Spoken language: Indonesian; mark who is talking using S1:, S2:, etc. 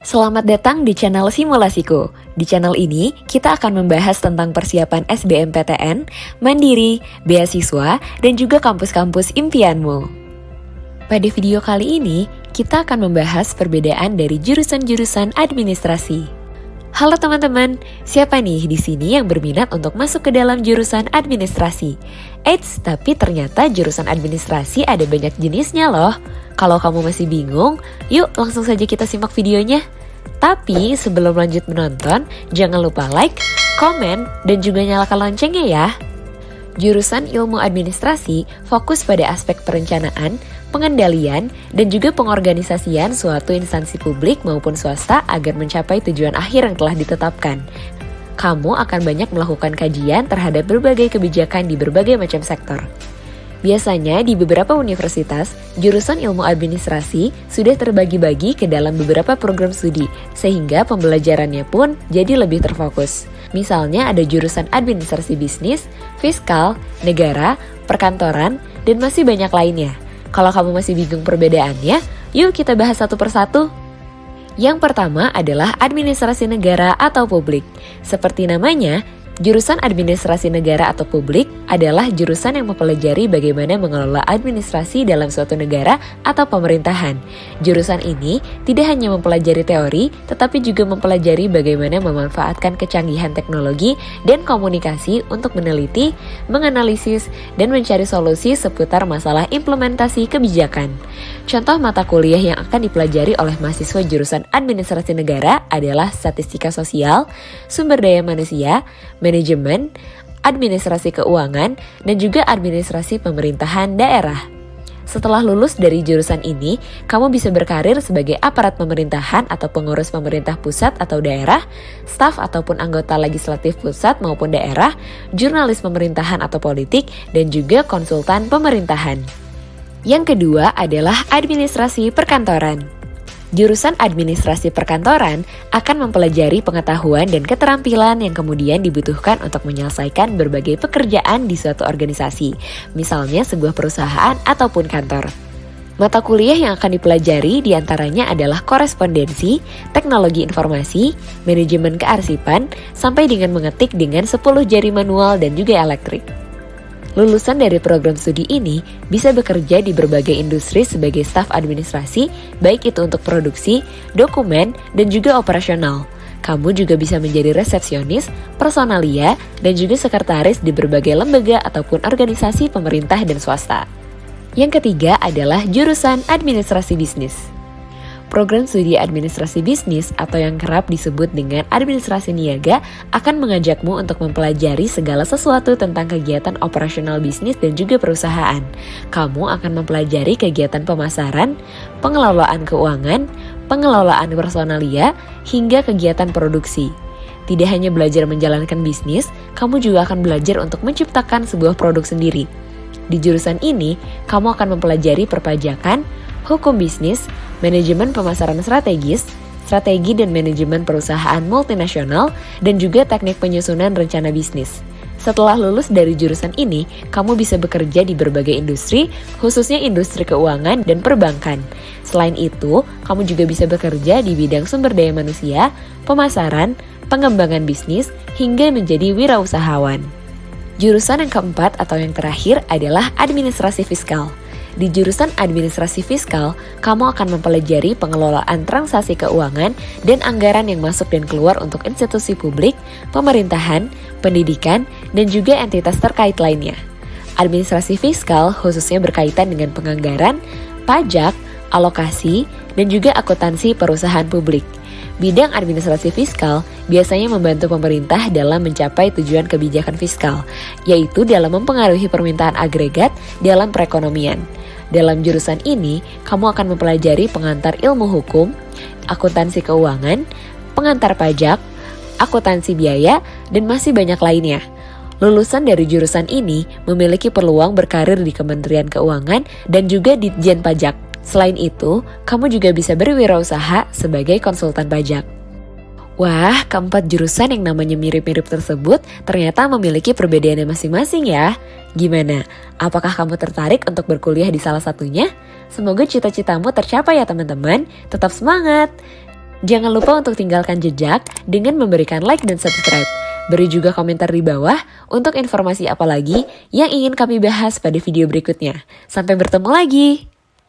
S1: Selamat datang di channel Simulasiku. Di channel ini, kita akan membahas tentang persiapan SBMPTN, Mandiri, beasiswa, dan juga kampus-kampus impianmu. Pada video kali ini, kita akan membahas perbedaan dari jurusan-jurusan administrasi. Halo teman-teman, siapa nih di sini yang berminat untuk masuk ke dalam jurusan administrasi? Eits, tapi ternyata jurusan administrasi ada banyak jenisnya loh. Kalau kamu masih bingung, yuk langsung saja kita simak videonya. Tapi sebelum lanjut menonton, jangan lupa like, komen, dan juga nyalakan loncengnya ya. Jurusan ilmu administrasi fokus pada aspek perencanaan, pengendalian, dan juga pengorganisasian suatu instansi publik maupun swasta agar mencapai tujuan akhir yang telah ditetapkan. Kamu akan banyak melakukan kajian terhadap berbagai kebijakan di berbagai macam sektor. Biasanya di beberapa universitas, jurusan ilmu administrasi sudah terbagi-bagi ke dalam beberapa program studi, sehingga pembelajarannya pun jadi lebih terfokus. Misalnya ada jurusan administrasi bisnis, fiskal, negara, perkantoran, dan masih banyak lainnya. Kalau kamu masih bingung perbedaannya, yuk kita bahas satu persatu. Yang pertama adalah administrasi negara atau publik. Seperti namanya, jurusan administrasi negara atau publik adalah jurusan yang mempelajari bagaimana mengelola administrasi dalam suatu negara atau pemerintahan. Jurusan ini tidak hanya mempelajari teori, tetapi juga mempelajari bagaimana memanfaatkan kecanggihan teknologi dan komunikasi untuk meneliti, menganalisis, dan mencari solusi seputar masalah implementasi kebijakan. Contoh mata kuliah yang akan dipelajari oleh mahasiswa jurusan administrasi negara adalah statistika sosial, sumber daya manusia, manajemen, administrasi keuangan, dan juga administrasi pemerintahan daerah. Setelah lulus dari jurusan ini, kamu bisa berkarir sebagai aparat pemerintahan atau pengurus pemerintah pusat atau daerah, staf ataupun anggota legislatif pusat maupun daerah, jurnalis pemerintahan atau politik, dan juga konsultan pemerintahan. Yang kedua adalah administrasi perkantoran. Jurusan administrasi perkantoran akan mempelajari pengetahuan dan keterampilan yang kemudian dibutuhkan untuk menyelesaikan berbagai pekerjaan di suatu organisasi, misalnya sebuah perusahaan ataupun kantor. Mata kuliah yang akan dipelajari diantaranya adalah korespondensi, teknologi informasi, manajemen kearsipan, sampai dengan mengetik dengan 10 jari manual dan juga elektrik. Lulusan dari program studi ini bisa bekerja di berbagai industri sebagai staf administrasi, baik itu untuk produksi, dokumen, dan juga operasional. Kamu juga bisa menjadi resepsionis, personalia, dan juga sekretaris di berbagai lembaga ataupun organisasi pemerintah dan swasta. Yang ketiga adalah jurusan administrasi bisnis. Program studi administrasi bisnis atau yang kerap disebut dengan administrasi niaga akan mengajakmu untuk mempelajari segala sesuatu tentang kegiatan operasional bisnis dan juga perusahaan. Kamu akan mempelajari kegiatan pemasaran, pengelolaan keuangan, pengelolaan personalia, hingga kegiatan produksi. Tidak hanya belajar menjalankan bisnis, kamu juga akan belajar untuk menciptakan sebuah produk sendiri. Di jurusan ini, kamu akan mempelajari perpajakan, hukum bisnis, manajemen pemasaran strategis, strategi dan manajemen perusahaan multinasional, dan juga teknik penyusunan rencana bisnis. Setelah lulus dari jurusan ini, kamu bisa bekerja di berbagai industri, khususnya industri keuangan dan perbankan. Selain itu, kamu juga bisa bekerja di bidang sumber daya manusia, pemasaran, pengembangan bisnis, hingga menjadi wirausahawan. Jurusan yang keempat atau yang terakhir adalah administrasi fiskal. Di jurusan administrasi fiskal, kamu akan mempelajari pengelolaan transaksi keuangan dan anggaran yang masuk dan keluar untuk institusi publik, pemerintahan, pendidikan, dan juga entitas terkait lainnya. Administrasi fiskal khususnya berkaitan dengan penganggaran, pajak, alokasi, dan juga akuntansi perusahaan publik. Bidang administrasi fiskal biasanya membantu pemerintah dalam mencapai tujuan kebijakan fiskal, yaitu dalam mempengaruhi permintaan agregat dalam perekonomian. Dalam jurusan ini, kamu akan mempelajari pengantar ilmu hukum, akuntansi keuangan, pengantar pajak, akuntansi biaya, dan masih banyak lainnya. Lulusan dari jurusan ini memiliki peluang berkarir di Kementerian Keuangan dan juga Ditjen Pajak. Selain itu, kamu juga bisa berwirausaha sebagai konsultan pajak. Wah, keempat jurusan yang namanya mirip-mirip tersebut ternyata memiliki perbedaannya masing-masing ya. Gimana? Apakah kamu tertarik untuk berkuliah di salah satunya? Semoga cita-citamu tercapai ya teman-teman. Tetap semangat! Jangan lupa untuk tinggalkan jejak dengan memberikan like dan subscribe. Beri juga komentar di bawah untuk informasi apa lagi yang ingin kami bahas pada video berikutnya. Sampai bertemu lagi!